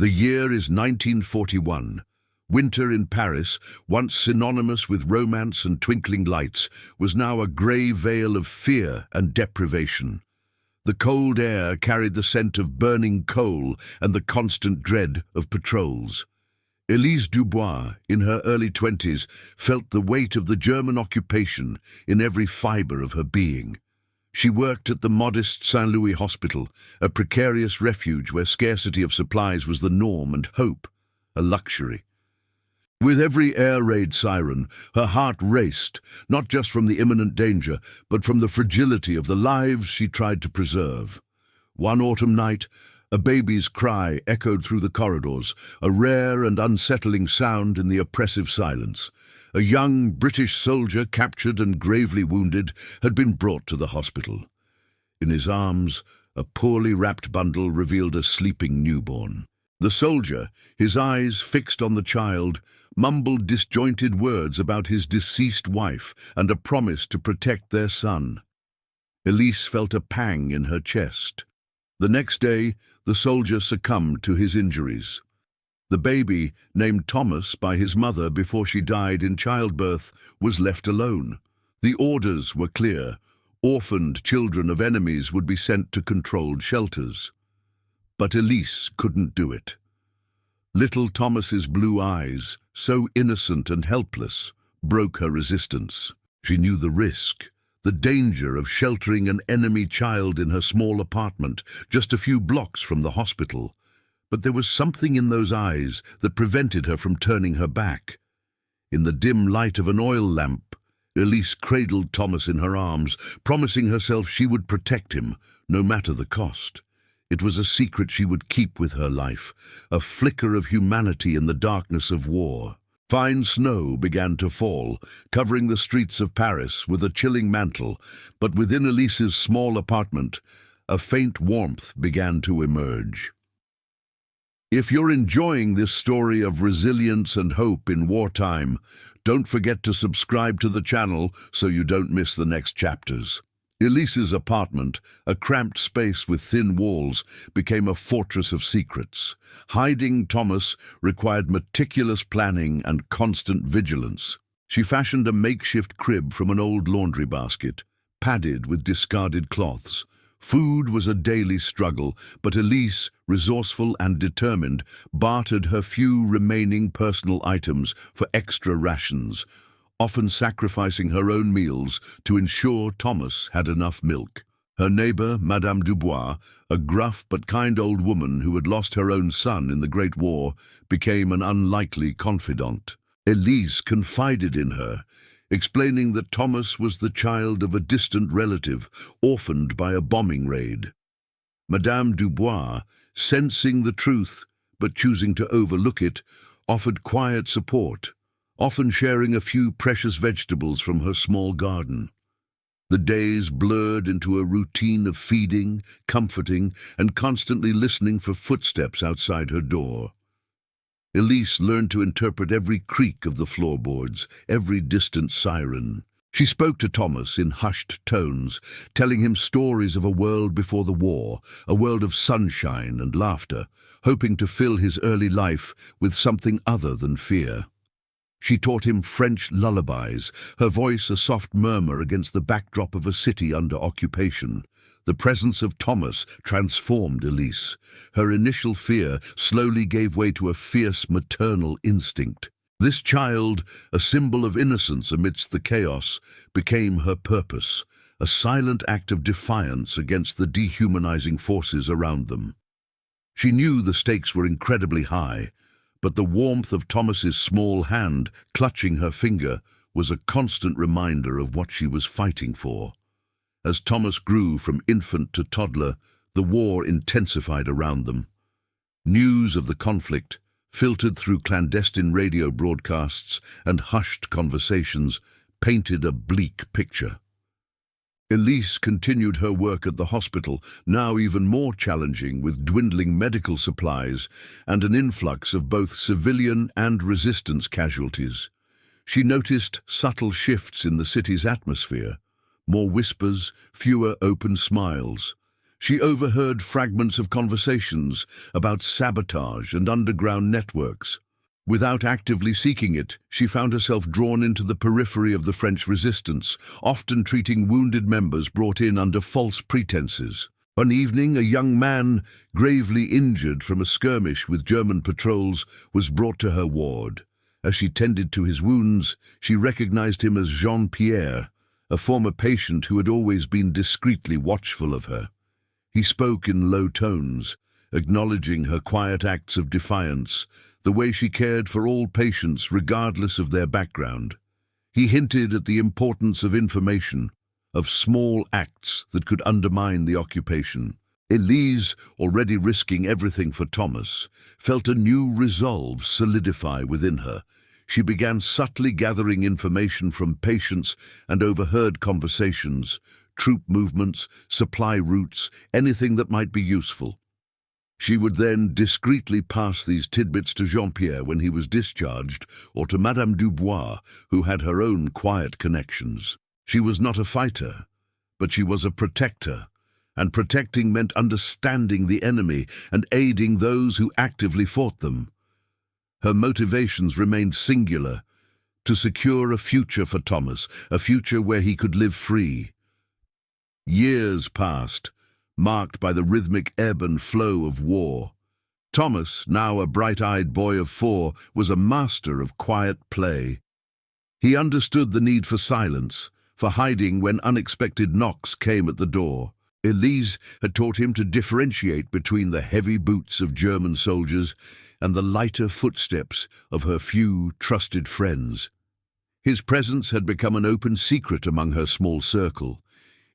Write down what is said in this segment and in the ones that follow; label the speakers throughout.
Speaker 1: The year is 1941. Winter in Paris, once synonymous with romance and twinkling lights, was now a grey veil of fear and deprivation. The cold air carried the scent of burning coal and the constant dread of patrols. Elise Dubois, in her early 20s, felt the weight of the German occupation in every fibre of her being. She worked at the modest Saint-Louis hospital, a precarious refuge where scarcity of supplies was the norm and hope a luxury. With every air raid siren, her heart raced, not just from the imminent danger, but from the fragility of the lives she tried to preserve. One autumn night, a baby's cry echoed through the corridors, a rare and unsettling sound in the oppressive silence. A young British soldier, captured and gravely wounded, had been brought to the hospital. In his arms, a poorly wrapped bundle revealed a sleeping newborn. The soldier, his eyes fixed on the child, mumbled disjointed words about his deceased wife and a promise to protect their son. Elise felt a pang in her chest. The next day, the soldier succumbed to his injuries. The baby, named Thomas by his mother before she died in childbirth, was left alone. The orders were clear. Orphaned children of enemies would be sent to controlled shelters. But Elise couldn't do it. Little Thomas's blue eyes, so innocent and helpless, broke her resistance. She knew the risk, the danger of sheltering an enemy child in her small apartment, just a few blocks from the hospital. But there was something in those eyes that prevented her from turning her back. In the dim light of an oil lamp, Elise cradled Thomas in her arms, promising herself she would protect him, no matter the cost. It was a secret she would keep with her life, a flicker of humanity in the darkness of war. Fine snow began to fall, covering the streets of Paris with a chilling mantle, but within Elise's small apartment, a faint warmth began to emerge. If you're enjoying this story of resilience and hope in wartime, don't forget to subscribe to the channel so you don't miss the next chapters. Elise's apartment, a cramped space with thin walls, became a fortress of secrets. Hiding Thomas required meticulous planning and constant vigilance. She fashioned a makeshift crib from an old laundry basket, padded with discarded cloths. Food was a daily struggle, but Elise, resourceful and determined, bartered her few remaining personal items for extra rations, often sacrificing her own meals to ensure Thomas had enough milk. Her neighbor, Madame Dubois, a gruff but kind old woman who had lost her own son in the Great War, became an unlikely confidant. Elise confided in her, explaining that Thomas was the child of a distant relative, orphaned by a bombing raid. Madame Dubois, sensing the truth but choosing to overlook it, offered quiet support, often sharing a few precious vegetables from her small garden. The days blurred into a routine of feeding, comforting, and constantly listening for footsteps outside her door. Elise learned to interpret every creak of the floorboards, every distant siren. She spoke to Thomas in hushed tones, telling him stories of a world before the war, a world of sunshine and laughter, hoping to fill his early life with something other than fear. She taught him French lullabies, her voice a soft murmur against the backdrop of a city under occupation. The presence of Thomas transformed Elise. Her initial fear slowly gave way to a fierce maternal instinct. This child, a symbol of innocence amidst the chaos, became her purpose, a silent act of defiance against the dehumanizing forces around them. She knew the stakes were incredibly high, but the warmth of Thomas's small hand clutching her finger was a constant reminder of what she was fighting for. As Thomas grew from infant to toddler, the war intensified around them. News of the conflict, filtered through clandestine radio broadcasts and hushed conversations, painted a bleak picture. Elise continued her work at the hospital, now even more challenging with dwindling medical supplies and an influx of both civilian and resistance casualties. She noticed subtle shifts in the city's atmosphere, more whispers, fewer open smiles. She overheard fragments of conversations about sabotage and underground networks. Without actively seeking it, she found herself drawn into the periphery of the French resistance, often treating wounded members brought in under false pretenses. One evening, a young man, gravely injured from a skirmish with German patrols, was brought to her ward. As she tended to his wounds, she recognized him as Jean-Pierre, a former patient who had always been discreetly watchful of her. He spoke in low tones, acknowledging her quiet acts of defiance, the way she cared for all patients regardless of their background. He hinted at the importance of information, of small acts that could undermine the occupation. Elise, already risking everything for Thomas, felt a new resolve solidify within her. She began subtly gathering information from patients and overheard conversations, troop movements, supply routes, anything that might be useful. She would then discreetly pass these tidbits to Jean-Pierre when he was discharged, or to Madame Dubois, who had her own quiet connections. She was not a fighter, but she was a protector, and protecting meant understanding the enemy and aiding those who actively fought them. Her motivations remained singular: to secure a future for Thomas, a future where he could live free. Years passed, marked by the rhythmic ebb and flow of war. Thomas, now a bright-eyed boy of 4, was a master of quiet play. He understood the need for silence, for hiding when unexpected knocks came at the door. Elise had taught him to differentiate between the heavy boots of German soldiers and the lighter footsteps of her few trusted friends. His presence had become an open secret among her small circle,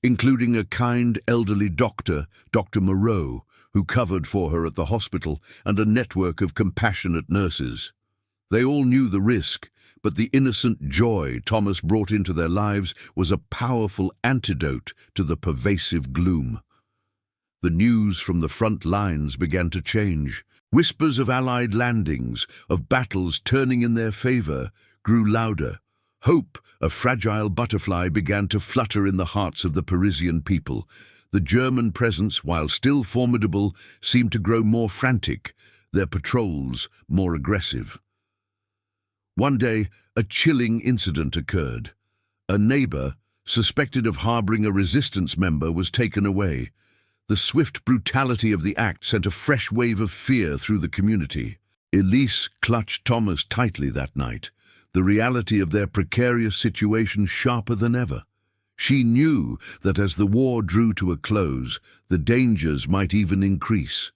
Speaker 1: including a kind elderly doctor, Dr. Moreau, who covered for her at the hospital, and a network of compassionate nurses. They all knew the risk, but the innocent joy Thomas brought into their lives was a powerful antidote to the pervasive gloom. The news from the front lines began to change. Whispers of Allied landings, of battles turning in their favor, grew louder. Hope, a fragile butterfly, began to flutter in the hearts of the Parisian people. The German presence, while still formidable, seemed to grow more frantic, their patrols more aggressive. One day, a chilling incident occurred. A neighbor, suspected of harboring a resistance member, was taken away. The swift brutality of the act sent a fresh wave of fear through the community. Elise clutched Thomas tightly that night, the reality of their precarious situation sharper than ever. She knew that as the war drew to a close, the dangers might even increase.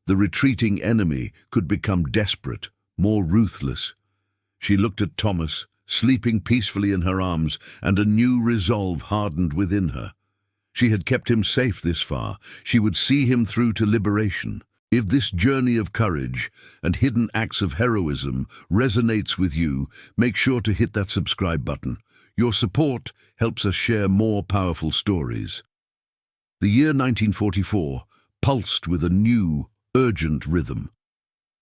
Speaker 1: The retreating enemy could become desperate, more ruthless. She looked at Thomas, sleeping peacefully in her arms, and a new resolve hardened within her. She had kept him safe this far. She would see him through to liberation. If this journey of courage and hidden acts of heroism resonates with you, make sure to hit that subscribe button. Your support helps us share more powerful stories. The year 1944 pulsed with a new, urgent rhythm.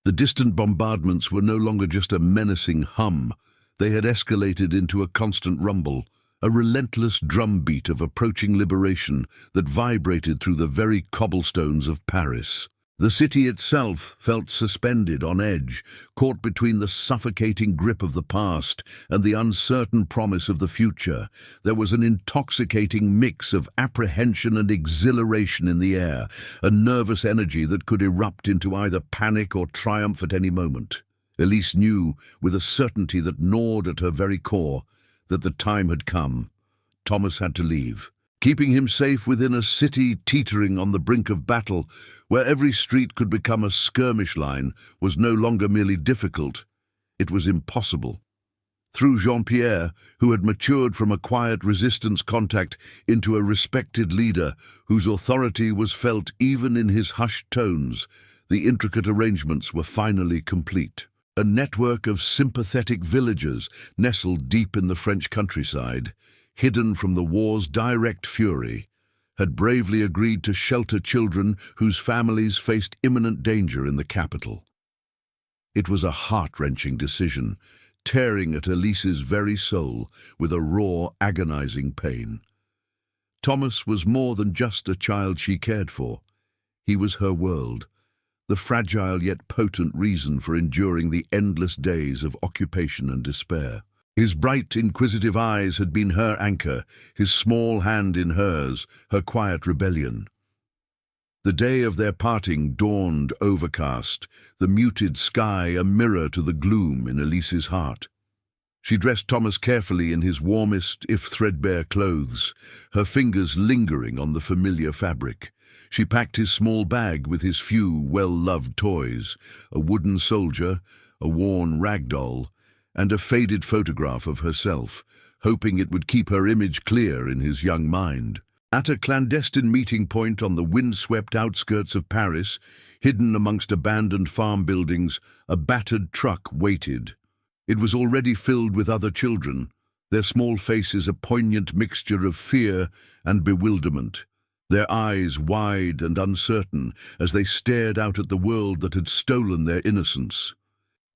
Speaker 1: The distant bombardments were no longer just a menacing hum. They had escalated into a constant rumble, a relentless drumbeat of approaching liberation that vibrated through the very cobblestones of Paris. The city itself felt suspended on edge, caught between the suffocating grip of the past and the uncertain promise of the future. There was an intoxicating mix of apprehension and exhilaration in the air, a nervous energy that could erupt into either panic or triumph at any moment. Elise knew, with a certainty that gnawed at her very core, that the time had come. Thomas had to leave. Keeping him safe within a city teetering on the brink of battle, where every street could become a skirmish line, was no longer merely difficult, it was impossible. Through Jean-Pierre, who had matured from a quiet resistance contact into a respected leader whose authority was felt even in his hushed tones, the intricate arrangements were finally complete. A network of sympathetic villagers nestled deep in the French countryside, hidden from the war's direct fury, had bravely agreed to shelter children whose families faced imminent danger in the capital. It was a heart-wrenching decision, tearing at Elise's very soul with a raw, agonizing pain. Thomas was more than just a child she cared for. He was her world, the fragile yet potent reason for enduring the endless days of occupation and despair. His bright, inquisitive eyes had been her anchor, his small hand in hers, her quiet rebellion. The day of their parting dawned overcast, the muted sky a mirror to the gloom in Elise's heart. She dressed Thomas carefully in his warmest, if threadbare clothes, her fingers lingering on the familiar fabric. She packed his small bag with his few well-loved toys, a wooden soldier, a worn rag doll, and a faded photograph of herself, hoping it would keep her image clear in his young mind. At a clandestine meeting point on the windswept outskirts of Paris, hidden amongst abandoned farm buildings, a battered truck waited. It was already filled with other children, their small faces a poignant mixture of fear and bewilderment, their eyes wide and uncertain as they stared out at the world that had stolen their innocence.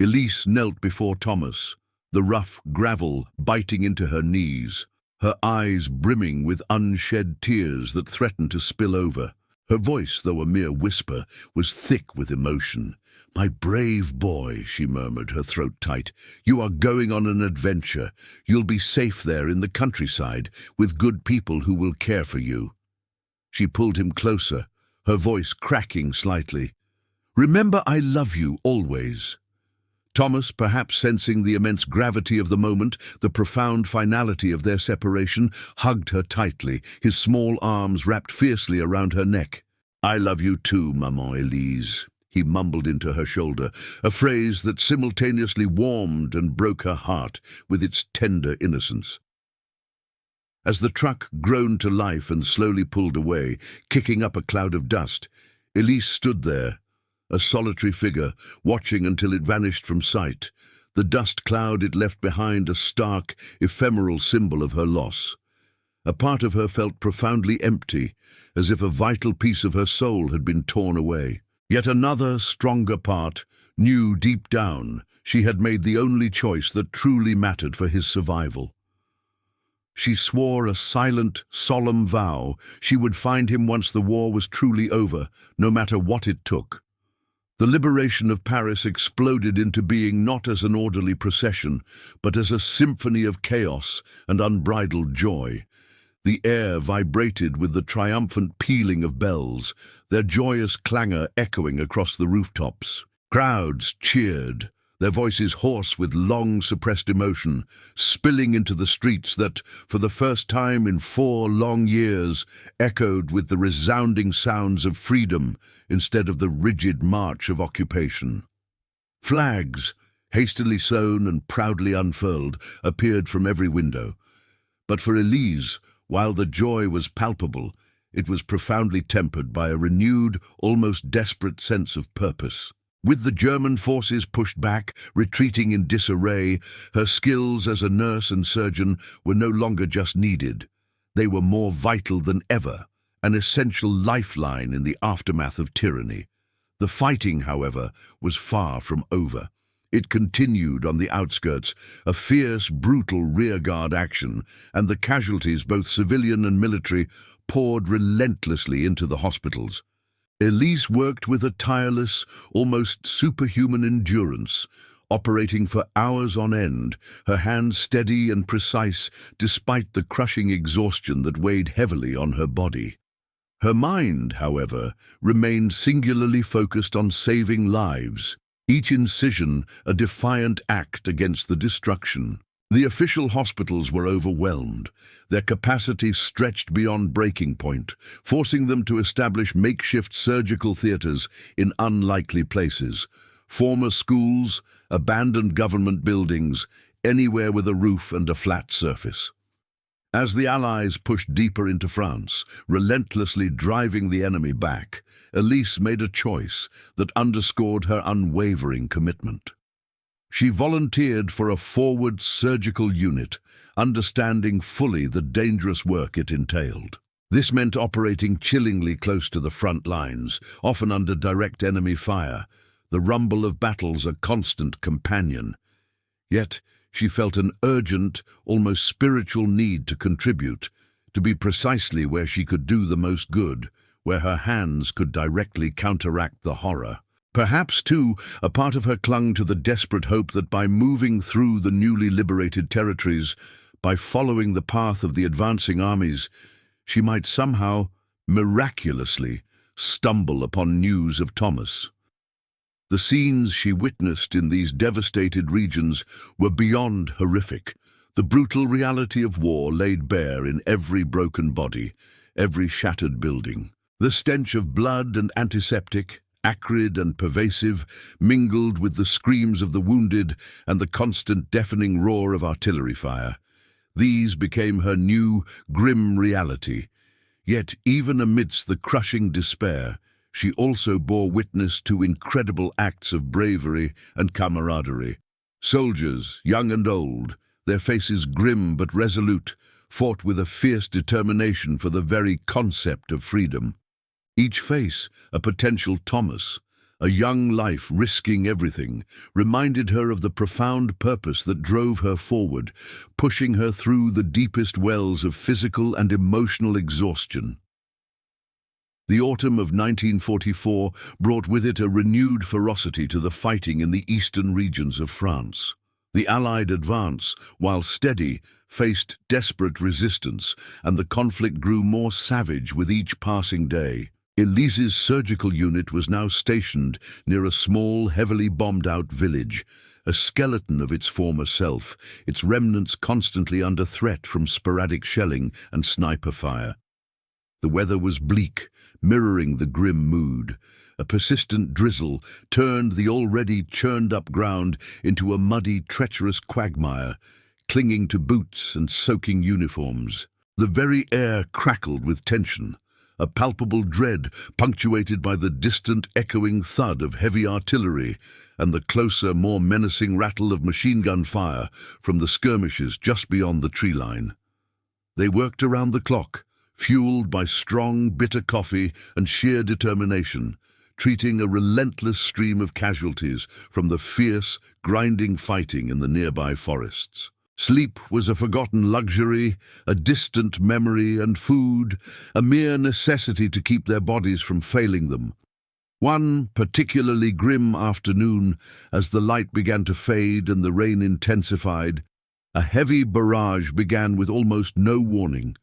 Speaker 1: Elise knelt before Thomas, the rough gravel biting into her knees, her eyes brimming with unshed tears that threatened to spill over. Her voice, though a mere whisper, was thick with emotion. "My brave boy," she murmured, her throat tight, "you are going on an adventure. You'll be safe there in the countryside, with good people who will care for you." She pulled him closer, her voice cracking slightly. "Remember, I love you always." Thomas, perhaps sensing the immense gravity of the moment, the profound finality of their separation, hugged her tightly, his small arms wrapped fiercely around her neck. "I love you too, Maman Elise," he mumbled into her shoulder, a phrase that simultaneously warmed and broke her heart with its tender innocence. As the truck groaned to life and slowly pulled away, kicking up a cloud of dust, Elise stood there, a solitary figure, watching until it vanished from sight, the dust cloud it left behind a stark, ephemeral symbol of her loss. A part of her felt profoundly empty, as if a vital piece of her soul had been torn away. Yet another, stronger part knew deep down she had made the only choice that truly mattered for his survival. She swore a silent, solemn vow she would find him once the war was truly over, no matter what it took. The liberation of Paris exploded into being not as an orderly procession, but as a symphony of chaos and unbridled joy. The air vibrated with the triumphant pealing of bells, their joyous clangor echoing across the rooftops. Crowds cheered, their voices hoarse with long-suppressed emotion, spilling into the streets that, for the first time in 4 long years, echoed with the resounding sounds of freedom instead of the rigid march of occupation. Flags, hastily sewn and proudly unfurled, appeared from every window. But for Elise, while the joy was palpable, it was profoundly tempered by a renewed, almost desperate sense of purpose. With the German forces pushed back, retreating in disarray, her skills as a nurse and surgeon were no longer just needed. They were more vital than ever, an essential lifeline in the aftermath of tyranny. The fighting, however, was far from over. It continued on the outskirts, a fierce, brutal rearguard action, and the casualties, both civilian and military, poured relentlessly into the hospitals. Elise worked with a tireless, almost superhuman endurance, operating for hours on end, her hands steady and precise despite the crushing exhaustion that weighed heavily on her body. Her mind, however, remained singularly focused on saving lives, each incision a defiant act against the destruction. The official hospitals were overwhelmed, their capacity stretched beyond breaking point, forcing them to establish makeshift surgical theaters in unlikely places, former schools, abandoned government buildings, anywhere with a roof and a flat surface. As the Allies pushed deeper into France, relentlessly driving the enemy back, Elise made a choice that underscored her unwavering commitment. She volunteered for a forward surgical unit, understanding fully the dangerous work it entailed. This meant operating chillingly close to the front lines, often under direct enemy fire, the rumble of battles a constant companion. Yet she felt an urgent, almost spiritual need to contribute, to be precisely where she could do the most good, where her hands could directly counteract the horror. Perhaps, too, a part of her clung to the desperate hope that by moving through the newly liberated territories, by following the path of the advancing armies, she might somehow, miraculously, stumble upon news of Thomas. The scenes she witnessed in these devastated regions were beyond horrific. The brutal reality of war laid bare in every broken body, every shattered building. The stench of blood and antiseptic, acrid and pervasive, mingled with the screams of the wounded and the constant deafening roar of artillery fire. These became her new, grim reality. Yet, even amidst the crushing despair, she also bore witness to incredible acts of bravery and camaraderie. Soldiers, young and old, their faces grim but resolute, fought with a fierce determination for the very concept of freedom. Each face, a potential Thomas, a young life risking everything, reminded her of the profound purpose that drove her forward, pushing her through the deepest wells of physical and emotional exhaustion. The autumn of 1944 brought with it a renewed ferocity to the fighting in the eastern regions of France. The Allied advance, while steady, faced desperate resistance, and the conflict grew more savage with each passing day. Elise's surgical unit was now stationed near a small, heavily bombed-out village, a skeleton of its former self, its remnants constantly under threat from sporadic shelling and sniper fire. The weather was bleak, mirroring the grim mood. A persistent drizzle turned the already churned-up ground into a muddy, treacherous quagmire, clinging to boots and soaking uniforms. The very air crackled with tension, a palpable dread punctuated by the distant echoing thud of heavy artillery and the closer, more menacing rattle of machine gun fire from the skirmishes just beyond the tree line. They worked around the clock, fueled by strong, bitter coffee and sheer determination, treating a relentless stream of casualties from the fierce, grinding fighting in the nearby forests. Sleep was a forgotten luxury, a distant memory, and food, a mere necessity to keep their bodies from failing them. One particularly grim afternoon, as the light began to fade and the rain intensified, a heavy barrage began with almost no warning.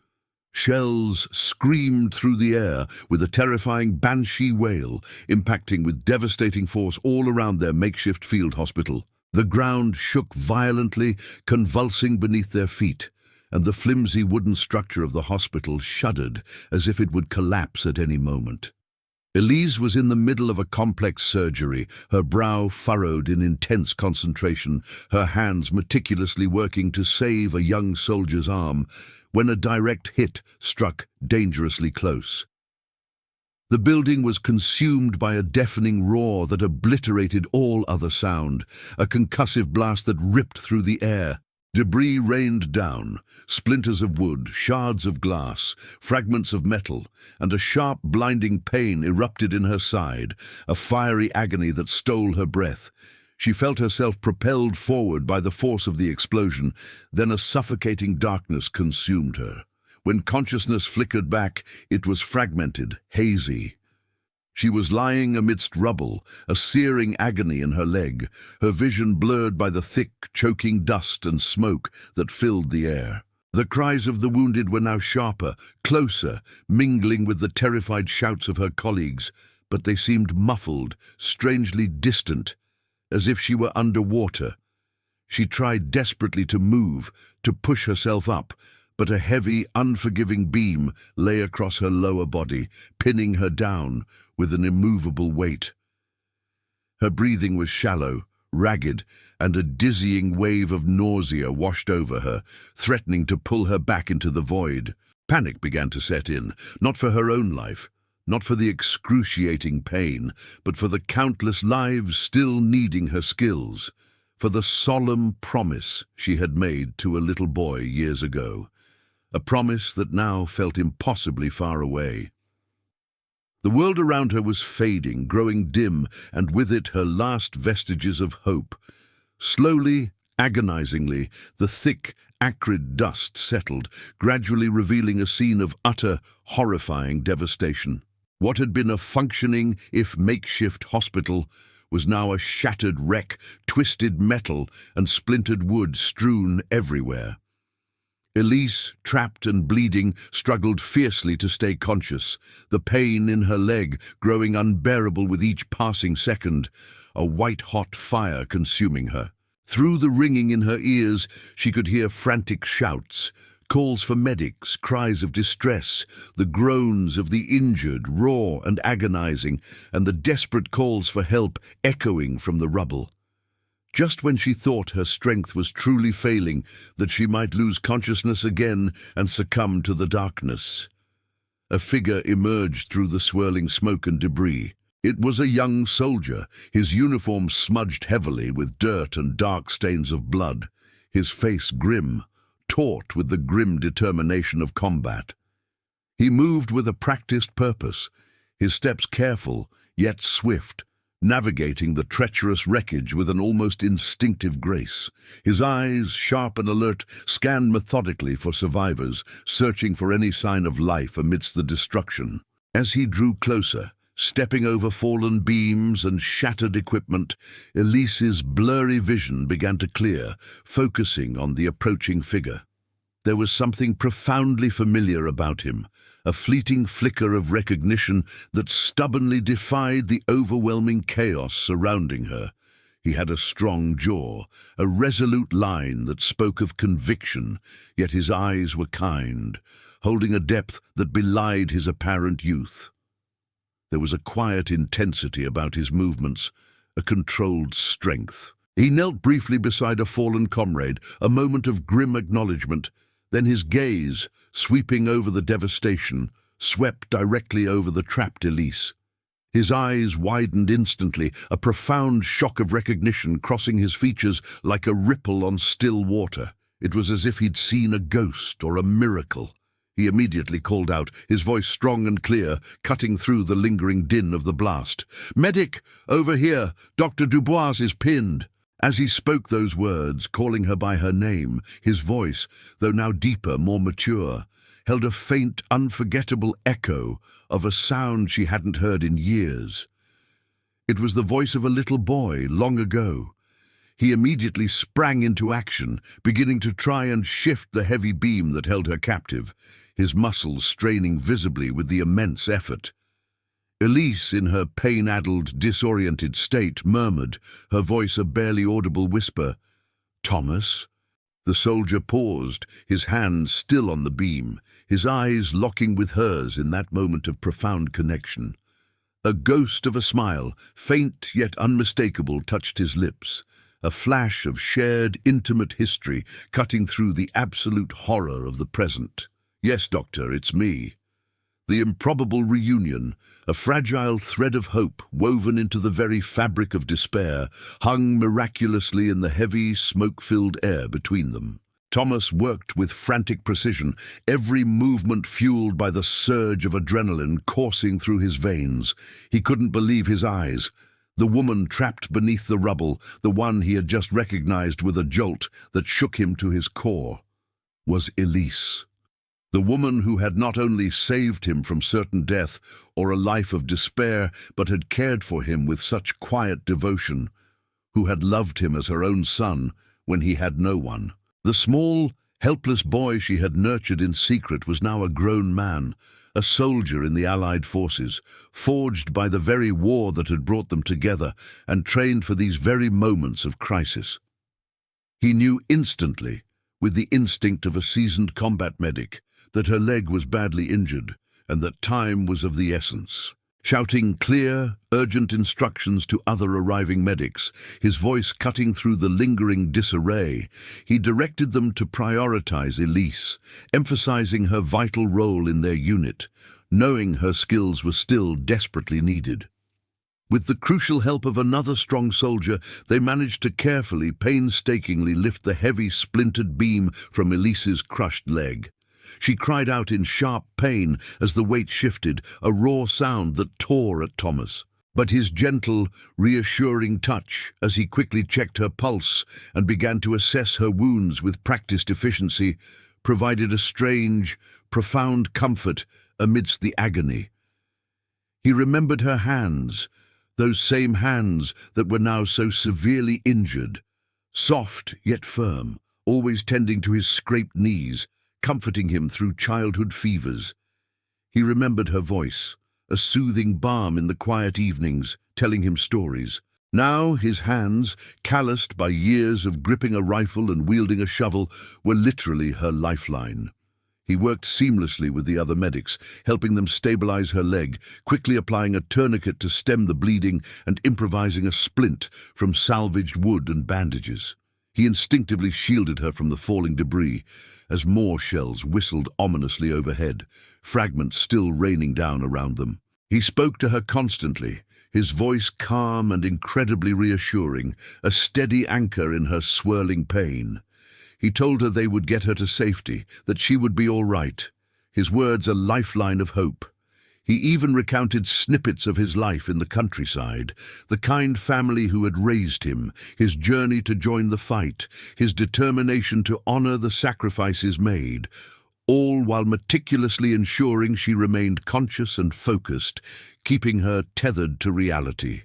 Speaker 1: Shells screamed through the air with a terrifying banshee wail, impacting with devastating force all around their makeshift field hospital. The ground shook violently, convulsing beneath their feet, and the flimsy wooden structure of the hospital shuddered as if it would collapse at any moment. Elise was in the middle of a complex surgery, her brow furrowed in intense concentration, her hands meticulously working to save a young soldier's arm, when a direct hit struck dangerously close. The building was consumed by a deafening roar that obliterated all other sound, a concussive blast that ripped through the air. Debris rained down, splinters of wood, shards of glass, fragments of metal, and a sharp, blinding pain erupted in her side, a fiery agony that stole her breath. She felt herself propelled forward by the force of the explosion, then a suffocating darkness consumed her. When consciousness flickered back, it was fragmented, hazy. She was lying amidst rubble, a searing agony in her leg, her vision blurred by the thick, choking dust and smoke that filled the air. The cries of the wounded were now sharper, closer, mingling with the terrified shouts of her colleagues, but they seemed muffled, strangely distant, as if she were underwater. She tried desperately to move, to push herself up, but a heavy, unforgiving beam lay across her lower body, pinning her down with an immovable weight. Her breathing was shallow, ragged, and a dizzying wave of nausea washed over her, threatening to pull her back into the void. Panic began to set in, not for her own life, not for the excruciating pain, but for the countless lives still needing her skills, for the solemn promise she had made to a little boy years ago. A promise that now felt impossibly far away. The world around her was fading, growing dim, and with it her last vestiges of hope. Slowly, Agonizingly, the thick, acrid dust settled, gradually revealing a scene of utter, horrifying devastation. What had been a functioning, if makeshift, hospital was now a shattered wreck, twisted metal and splintered wood strewn everywhere. Elise, trapped and bleeding, struggled fiercely to stay conscious, the pain in her leg growing unbearable with each passing second, a white-hot fire consuming her. Through the ringing in her ears, she could hear frantic shouts, calls for medics, cries of distress, the groans of the injured, raw and agonizing, and the desperate calls for help echoing from the rubble. Just when she thought her strength was truly failing, that she might lose consciousness again and succumb to the darkness, a figure emerged through the swirling smoke and debris. It was a young soldier, his uniform smudged heavily with dirt and dark stains of blood, his face grim, taut with the grim determination of combat. He moved with a practiced purpose, his steps careful, yet swift, navigating the treacherous wreckage with an almost instinctive grace. His eyes, sharp and alert, scanned methodically for survivors, searching for any sign of life amidst the destruction. As he drew closer, stepping over fallen beams and shattered equipment, Elise's blurry vision began to clear, focusing on the approaching figure. There was something profoundly familiar about him, a fleeting flicker of recognition that stubbornly defied the overwhelming chaos surrounding her. He had a strong jaw, a resolute line that spoke of conviction, yet his eyes were kind, holding a depth that belied his apparent youth. There was a quiet intensity about his movements, a controlled strength. He knelt briefly beside a fallen comrade, a moment of grim acknowledgement. Then his gaze, sweeping over the devastation, swept directly over the trapped Elise. His eyes widened instantly, a profound shock of recognition crossing his features like a ripple on still water. It was as if he'd seen a ghost or a miracle. He immediately called out, his voice strong and clear, cutting through the lingering din of the blast. "Medic, over here! Dr. Dubois is pinned!" As he spoke those words, calling her by her name, his voice, though now deeper, more mature, held a faint, unforgettable echo of a sound she hadn't heard in years. It was the voice of a little boy, long ago. He immediately sprang into action, beginning to try and shift the heavy beam that held her captive, his muscles straining visibly with the immense effort. Elise, in her pain-addled, disoriented state, murmured, her voice a barely audible whisper, "Thomas?" The soldier paused, his hands still on the beam, his eyes locking with hers in that moment of profound connection. A ghost of a smile, faint yet unmistakable, touched his lips, a flash of shared, intimate history cutting through the absolute horror of the present. "Yes, Doctor, it's me." The improbable reunion, a fragile thread of hope woven into the very fabric of despair, hung miraculously in the heavy, smoke-filled air between them. Thomas worked with frantic precision, every movement fueled by the surge of adrenaline coursing through his veins. He couldn't believe his eyes. The woman trapped beneath the rubble, the one he had just recognized with a jolt that shook him to his core, was Elise. The woman who had not only saved him from certain death or a life of despair, but had cared for him with such quiet devotion, who had loved him as her own son when he had no one. The small, helpless boy she had nurtured in secret was now a grown man, a soldier in the Allied forces, forged by the very war that had brought them together and trained for these very moments of crisis. He knew instantly, with the instinct of a seasoned combat medic, that her leg was badly injured and that time was of the essence. Shouting clear, urgent instructions to other arriving medics, his voice cutting through the lingering disarray, he directed them to prioritize Elise, emphasizing her vital role in their unit, knowing her skills were still desperately needed. With the crucial help of another strong soldier, they managed to carefully, painstakingly lift the heavy, splintered beam from Elise's crushed leg. She cried out in sharp pain as the weight shifted, a raw sound that tore at Thomas. But his gentle, reassuring touch, as he quickly checked her pulse and began to assess her wounds with practiced efficiency, provided a strange, profound comfort amidst the agony. He remembered her hands, those same hands that were now so severely injured, soft yet firm, always tending to his scraped knees, comforting him through childhood fevers. He remembered her voice, a soothing balm in the quiet evenings, telling him stories. Now his hands, calloused by years of gripping a rifle and wielding a shovel, were literally her lifeline. He worked seamlessly with the other medics, helping them stabilize her leg, quickly applying a tourniquet to stem the bleeding and improvising a splint from salvaged wood and bandages. He instinctively shielded her from the falling debris as more shells whistled ominously overhead, fragments still raining down around them. He spoke to her constantly, his voice calm and incredibly reassuring, a steady anchor in her swirling pain. He told her they would get her to safety, that she would be all right, his words a lifeline of hope. He even recounted snippets of his life in the countryside, the kind family who had raised him, his journey to join the fight, his determination to honor the sacrifices made, all while meticulously ensuring she remained conscious and focused, keeping her tethered to reality.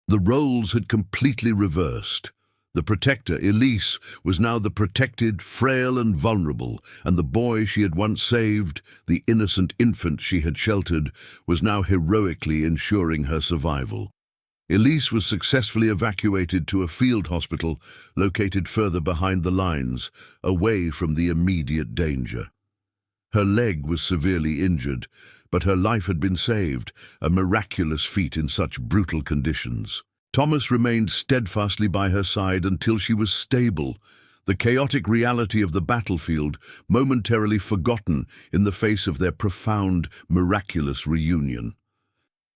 Speaker 1: The roles had completely reversed. The protector, Elise, was now the protected, frail and vulnerable, and the boy she had once saved, the innocent infant she had sheltered, was now heroically ensuring her survival. Elise was successfully evacuated to a field hospital located further behind the lines, away from the immediate danger. Her leg was severely injured, but her life had been saved, a miraculous feat in such brutal conditions. Thomas remained steadfastly by her side until she was stable, the chaotic reality of the battlefield momentarily forgotten in the face of their profound, miraculous reunion.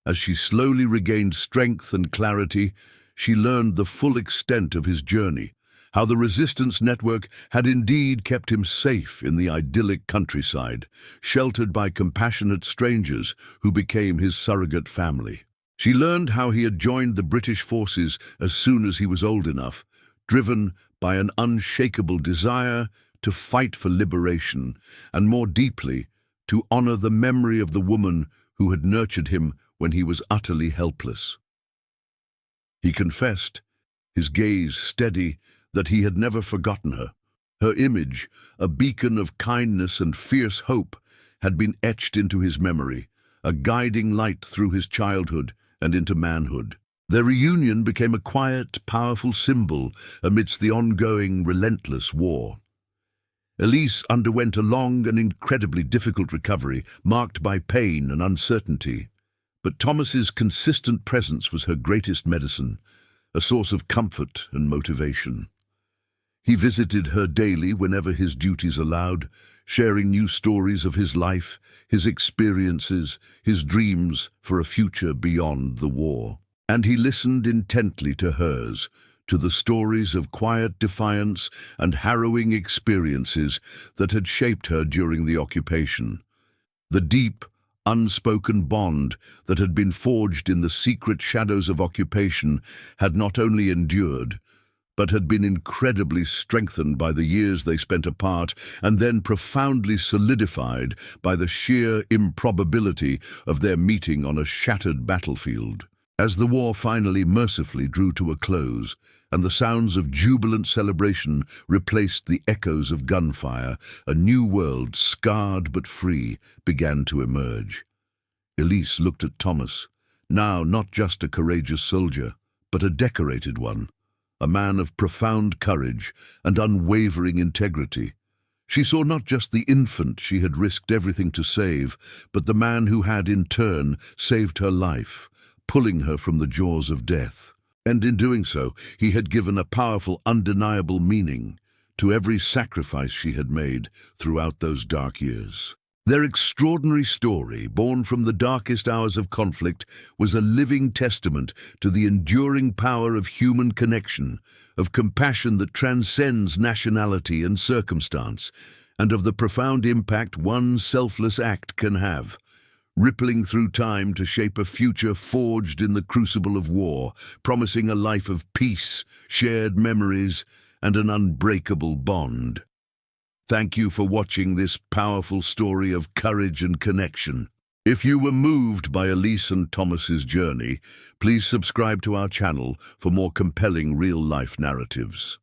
Speaker 1: As she slowly regained strength and clarity, she learned the full extent of his journey, how the resistance network had indeed kept him safe in the idyllic countryside, sheltered by compassionate strangers who became his surrogate family. She learned how he had joined the British forces as soon as he was old enough, driven by an unshakable desire to fight for liberation, and more deeply, to honor the memory of the woman who had nurtured him when he was utterly helpless. He confessed, his gaze steady, that he had never forgotten her. Her image, a beacon of kindness and fierce hope, had been etched into his memory, a guiding light through his childhood and into manhood. Their reunion became a quiet, powerful symbol amidst the ongoing, relentless war. Elise underwent a long and incredibly difficult recovery, marked by pain and uncertainty. But Thomas's consistent presence was her greatest medicine, a source of comfort and motivation. He visited her daily whenever his duties allowed, sharing new stories of his life, his experiences, his dreams for a future beyond the war. And he listened intently to hers, to the stories of quiet defiance and harrowing experiences that had shaped her during the occupation. The deep, unspoken bond that had been forged in the secret shadows of occupation had not only endured, but had been incredibly strengthened by the years they spent apart and then profoundly solidified by the sheer improbability of their meeting on a shattered battlefield. As the war finally mercifully drew to a close, and the sounds of jubilant celebration replaced the echoes of gunfire, a new world, scarred but free, began to emerge. Elise looked at Thomas, now not just a courageous soldier, but a decorated one, a man of profound courage and unwavering integrity. She saw not just the infant she had risked everything to save, but the man who had, in turn, saved her life, pulling her from the jaws of death. And in doing so, he had given a powerful, undeniable meaning to every sacrifice she had made throughout those dark years. Their extraordinary story, born from the darkest hours of conflict, was a living testament to the enduring power of human connection, of compassion that transcends nationality and circumstance, and of the profound impact one selfless act can have. rippling through time to shape a future forged in the crucible of war, promising a life of peace, shared memories, and an unbreakable bond. Thank you for watching this powerful story of courage and connection. If you were moved by Elise and Thomas's journey, please subscribe to our channel for more compelling real-life narratives.